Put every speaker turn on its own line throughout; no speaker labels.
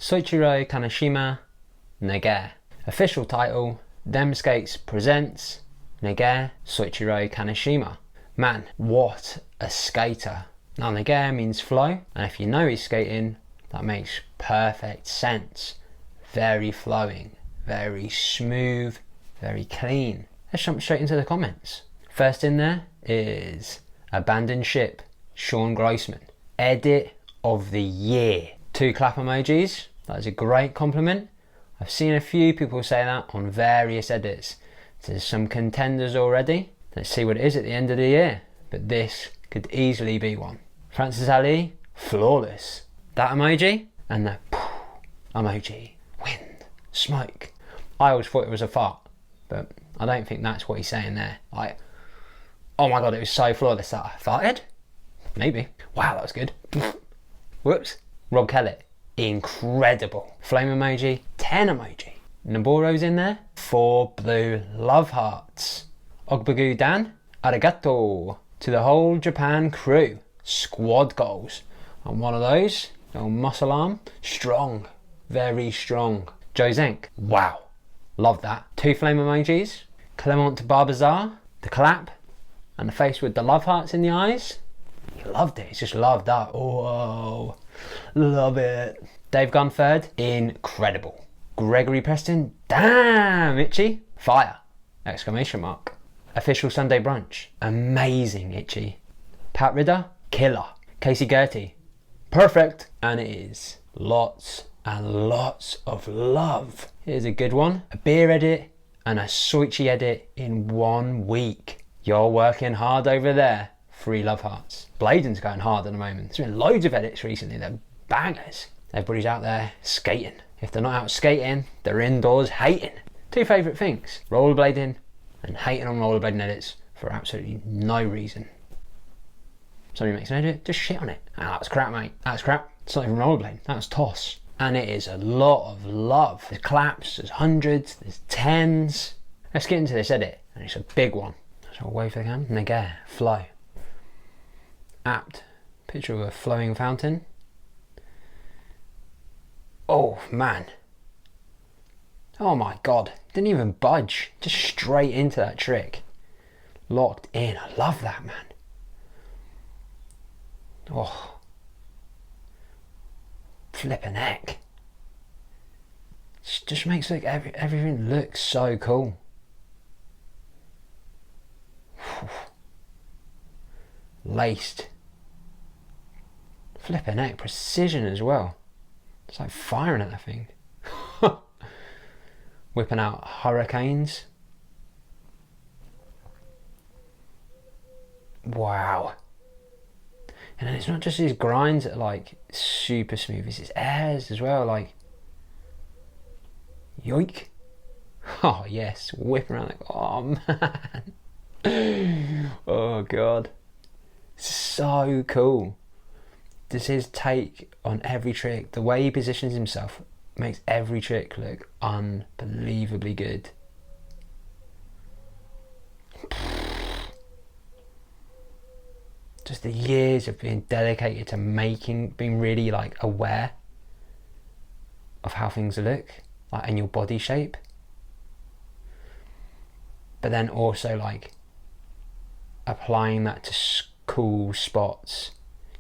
Soichiro Kanashima, Nagare. Official title, Them Skates presents Nagare Soichiro Kanashima. Man, what a skater. Now Nagare means flow, and if you know he's skating, that makes perfect sense. Very flowing, very smooth, very clean. Let's jump straight into the comments. First in there is Abandoned Ship, Sean Grossman. Edit of the year. 2 clap emojis. That is a great compliment. I've seen a few people say that on various edits. There's some contenders already. Let's see what it is at the end of the year. But this could easily be one. Francis Ali, flawless. That emoji and the emoji. Wind, smoke. I always thought it was a fart, but I don't think that's what he's saying there. Like, oh my god, it was so flawless that I farted? Maybe. Wow, that was good. Whoops. Rob Kelly, incredible. Flame emoji, 10 emoji. Naboro's in there, 4 blue love hearts. Ogbagu Dan, arigato. To the whole Japan crew, squad goals. And one of those, little muscle arm, strong, very strong. Joe Zenk, wow, love that. 2 flame emojis. Clement Barbazar, the clap, and the face with the love hearts in the eyes. He loved it, he's just loved that. Oh, love it. Dave Gunford, incredible. Gregory Preston, damn, Itchy, fire, exclamation mark. Official Sunday Brunch, amazing, Itchy. Pat Ridder, killer. Casey Gertie, perfect. And it is lots and lots of love. Here's a good one. A beer edit and a Soichi edit in 1 week. You're working hard over there. 3 love hearts. Blading's going hard at the moment. There's been loads of edits recently. They're bangers. Everybody's out there skating. If they're not out skating, they're indoors hating. 2 favourite things. Rollerblading and hating on rollerblading edits for absolutely no reason. Somebody makes an edit, just shit on it. Ah, that was crap, mate. That's crap. It's not even rollerblading. That was toss. And it is a lot of love. There's claps, there's hundreds, there's tens. Let's get into this edit. And it's a big one. So I'll wave for the cam. Nagare, flow. Apt. Picture of a flowing fountain. Oh, man. Oh my god. Didn't even budge. Just straight into that trick. Locked in. I love that, man. Oh. Flippin' heck. Just makes look everything look so cool. Laced. Flippin' heck. Precision as well. It's like firing at that thing. Whipping out hurricanes. Wow. And then it's not just his grinds that are like super smooth, it's his airs as well, like yoink. Oh yes, whipping around like, oh man. Oh god. So cool. Just his take on every trick, the way he positions himself makes every trick look unbelievably good. Just the years of being dedicated to being really like aware of how things look, like in your body shape. But then also like applying that to cool spots,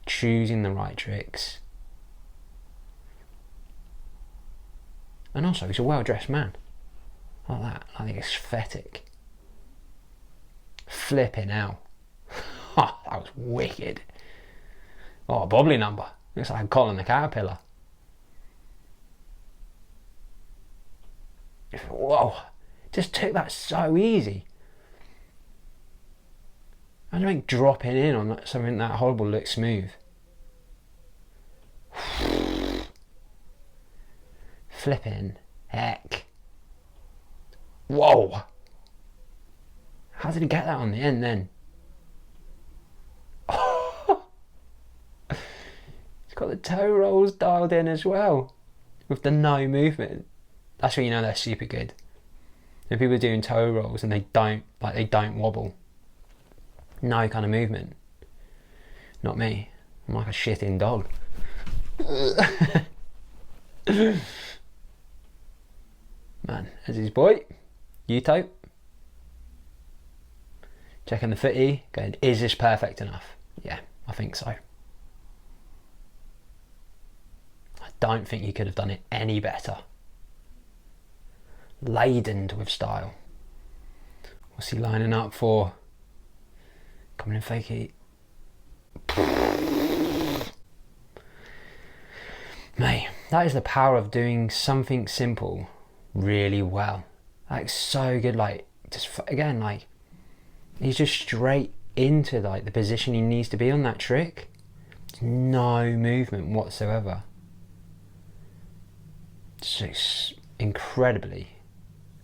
choosing the right tricks. And also he's a well-dressed man. Like that, like the aesthetic. Flipping out. Oh, that was wicked. Oh, a bobbly number. Looks like Colin the Caterpillar. Whoa, just took that so easy. I don't think dropping in on something that horrible looks smooth. Flipping heck. Whoa. How did he get that on the end then? He's got the toe rolls dialed in as well. With the no movement. That's when you know they're super good. When people are doing toe rolls and they don't wobble. No kind of movement. Not me. I'm like a shitting dog. Man, as his boy, Yuto. Checking the footy, going, is this perfect enough? Yeah, I think so. I don't think you could have done it any better. Ladened with style. What's he lining up for? Coming in fakie. Mate, that is the power of doing something simple really well. Like, so good. Like, just again, like, he's just straight into like the position he needs to be on that trick. No movement whatsoever. Just incredibly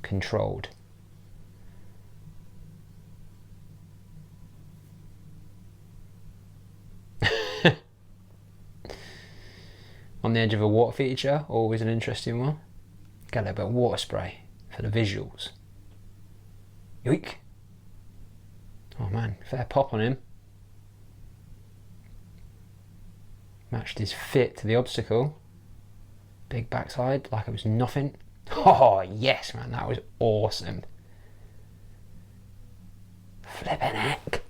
controlled. On the edge of a water feature, always an interesting one. Get a little bit of water spray for the visuals. Yoink. Oh man, fair pop on him. Matched his fit to the obstacle. Big backside, like it was nothing. Oh yes, man, that was awesome. Flippin' heck.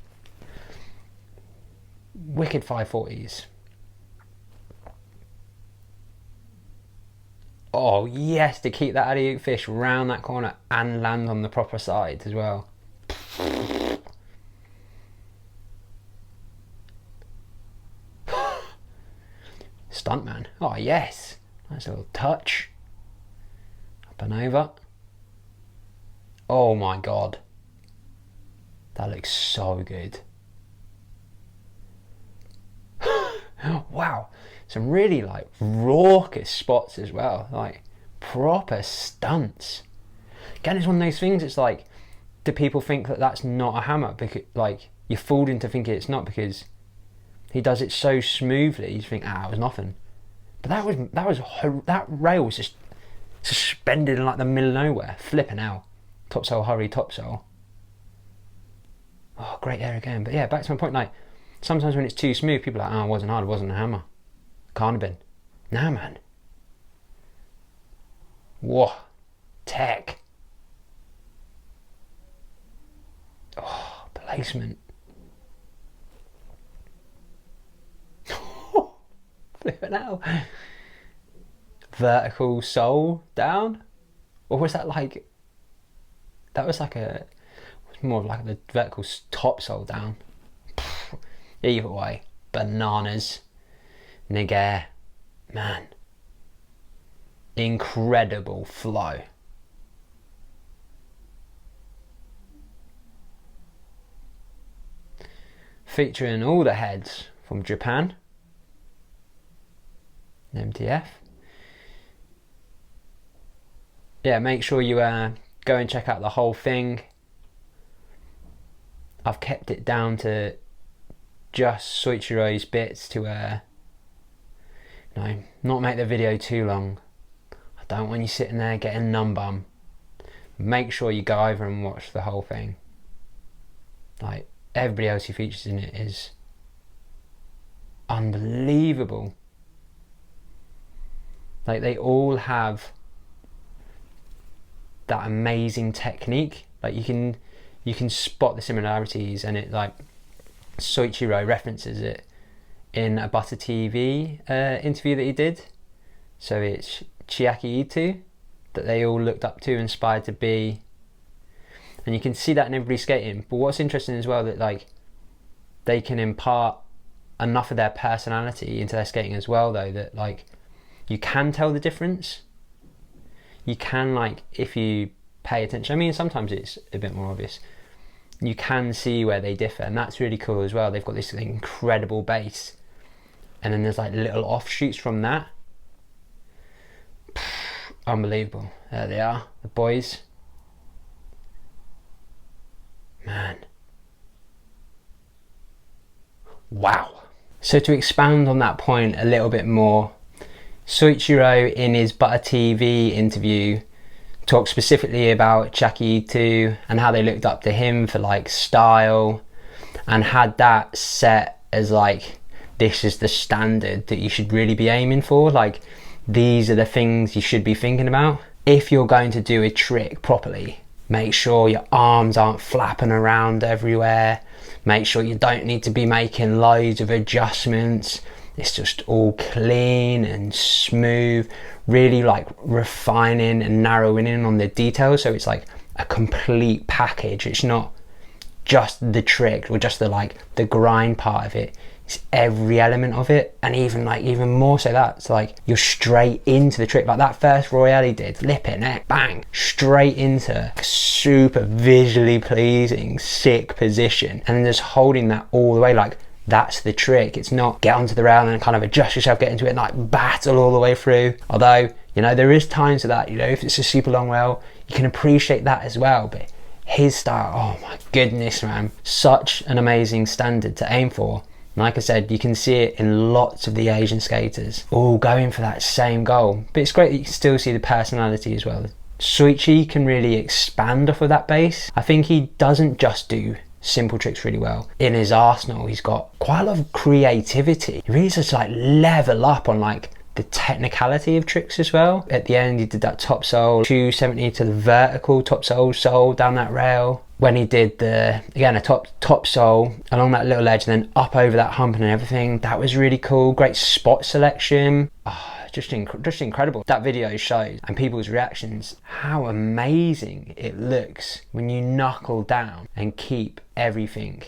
Wicked 540s. Oh yes, to keep that alley-oop fish round that corner and land on the proper side as well. Stuntman. Oh yes, nice little touch. Up and over. Oh my god, that looks so good. Wow, some really like raucous spots as well, like proper stunts. Again, it's one of those things, it's like, do people think that that's not a hammer? Because like, you're fooled into thinking it's not, because he does it so smoothly, you think, it was nothing. But that rail was just suspended in like the middle of nowhere, flipping out. Topsail, hurry, topsail. Oh, great air again. But yeah, back to my point, like, sometimes when it's too smooth, people are like, oh, it wasn't hard, it wasn't a hammer. Can't have been. Nah, man. Whoa. Tech. Oh, placement. Flipping out. Vertical sole down? Or was that like... That was like a... It was more of like the vertical top sole down. Either way, bananas. Nagare, man, incredible flow. Featuring all the heads from Japan, MTF. Yeah, make sure you go and check out the whole thing. I've kept it down to just Soichiro's bits to not make the video too long. I don't want you sitting there getting numb bum. Make sure you go over and watch the whole thing. Like, everybody else who features in it is unbelievable. Like, they all have that amazing technique. Like, you can spot the similarities, and it, like, Soichiro references it in a Butter TV interview that he did. So it's Chiaki Ito that they all looked up to, inspired to be, and you can see that in everybody skating. But what's interesting as well, that like, they can impart enough of their personality into their skating as well, though, that like, you can tell the difference. You can, like, if you pay attention, I mean, sometimes it's a bit more obvious, you can see where they differ, and that's really cool as well. They've got this incredible base, and then there's like little offshoots from that. Unbelievable. There they are, the boys. Man. Wow. So to expound on that point a little bit more, Soichiro in his Butter TV interview talked specifically about Chiaki Ito and how they looked up to him for like style, and had that set as like, this is the standard that you should really be aiming for. Like, these are the things you should be thinking about. If you're going to do a trick properly, make sure your arms aren't flapping around everywhere. Make sure you don't need to be making loads of adjustments. It's just all clean and smooth, really like refining and narrowing in on the details. So it's like a complete package. It's not just the trick or just the grind part of it. It's every element of it, and even more so that it's like you're straight into the trick. Like that first royale he did, lip it, neck, bang, straight into a super visually pleasing, sick position, and then just holding that all the way. Like that's the trick. It's not get onto the rail and kind of adjust yourself, get into it, and like battle all the way through. Although, you know, there is times of that, you know, if it's a super long rail, you can appreciate that as well. But his style, oh my goodness, man, such an amazing standard to aim for. Like I said, you can see it in lots of the Asian skaters, all going for that same goal. But it's great that you can still see the personality as well. Soichi can really expand off of that base. I think he doesn't just do simple tricks really well. In his arsenal, he's got quite a lot of creativity. He really just like level up on like the technicality of tricks as well. At the end, he did that top sole 270 to the vertical top sole down that rail. When he did a top sole along that little ledge and then up over that hump and everything, that was really cool. Great spot selection. Just incredible. That video shows, and people's reactions, how amazing it looks when you knuckle down and keep everything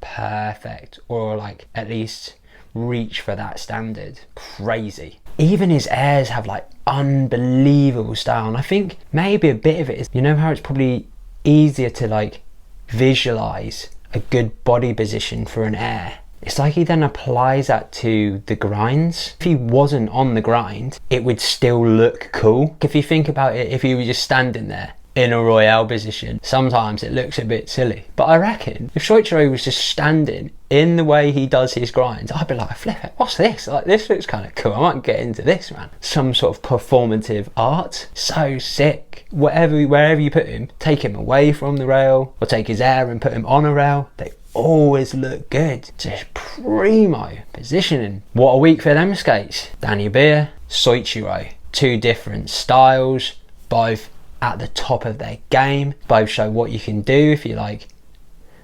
perfect, or like at least reach for that standard. Crazy. Even his airs have like unbelievable style, and I think maybe a bit of it is, you know how it's probably easier to like visualize a good body position for an air. It's like he then applies that to the grinds. If he wasn't on the grind, it would still look cool. If you think about it, if he were just standing there in a royale position, sometimes it looks a bit silly. But I reckon if Soichiro was just standing in the way he does his grinds, I'd be like, flip it, what's this? Like, this looks kind of cool. I might get into this, man. Some sort of performative art. So sick. Wherever you put him, take him away from the rail or take his air and put him on a rail, they always look good. Just primo positioning. What a week for them skates. Danny Beer, Soichiro. Two different styles, both at the top of their game. Both show what you can do if you like.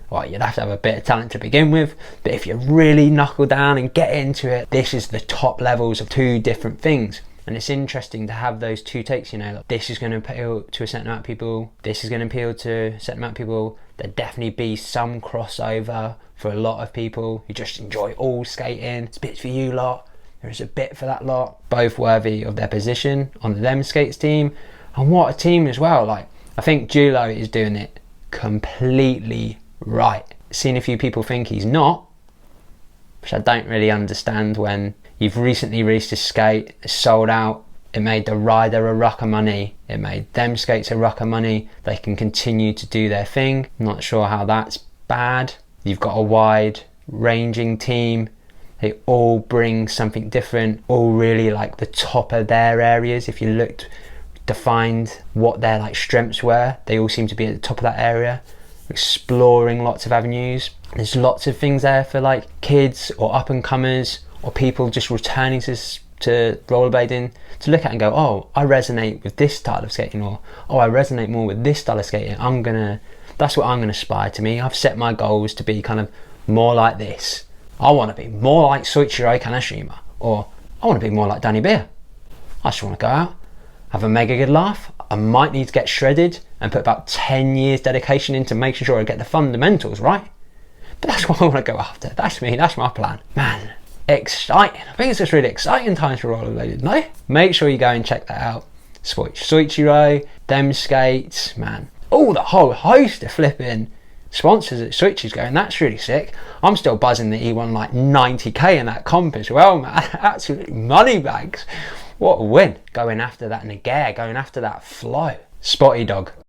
Well, you'd have to have a bit of talent to begin with, but if you really knuckle down and get into it, this is the top levels of two different things. And it's interesting to have those two takes, you know, like this is going to appeal to a certain amount of people, this is going to appeal to a certain amount of people. There'd definitely be some crossover for a lot of people who just enjoy all skating. It's a bit for you lot, there's a bit for that lot. Both worthy of their position on the Them Skates team. And what a team as well. Like, I think Julio is doing it completely right. Seen a few people think he's not, which I don't really understand. When you've recently released a skate, it's sold out, it made the rider a ruck of money, it made them skates a ruck of money, they can continue to do their thing. I'm not sure how that's bad. You've got a wide ranging team, they all bring something different, all really like the top of their areas. If you looked, defined what their like strengths were, they all seem to be at the top of that area, exploring lots of avenues. There's lots of things there for like kids or up and comers or people just returning to rollerblading to look at and go, oh, I resonate with this style of skating, or oh, I resonate more with this style of skating. That's what I'm gonna aspire to me. I've set my goals to be kind of more like this. I want to be more like Soichiro Kanashima, or I want to be more like Danny Beer. I just want to go out, have a mega good laugh. I might need to get shredded and put about 10 years dedication into making sure I get the fundamentals right. But that's what I want to go after. That's me, that's my plan. Man, exciting. I think it's just really exciting times for rollerblading, no? Make sure you go and check that out. Soichiro, Them Skates, man. Oh, the whole host of flipping sponsors that Switch is going, that's really sick. I'm still buzzing that he won like 90k in that comp as well, man. Absolute money bags. What a win. Going after that Nagare, going after that flow. Spotty dog.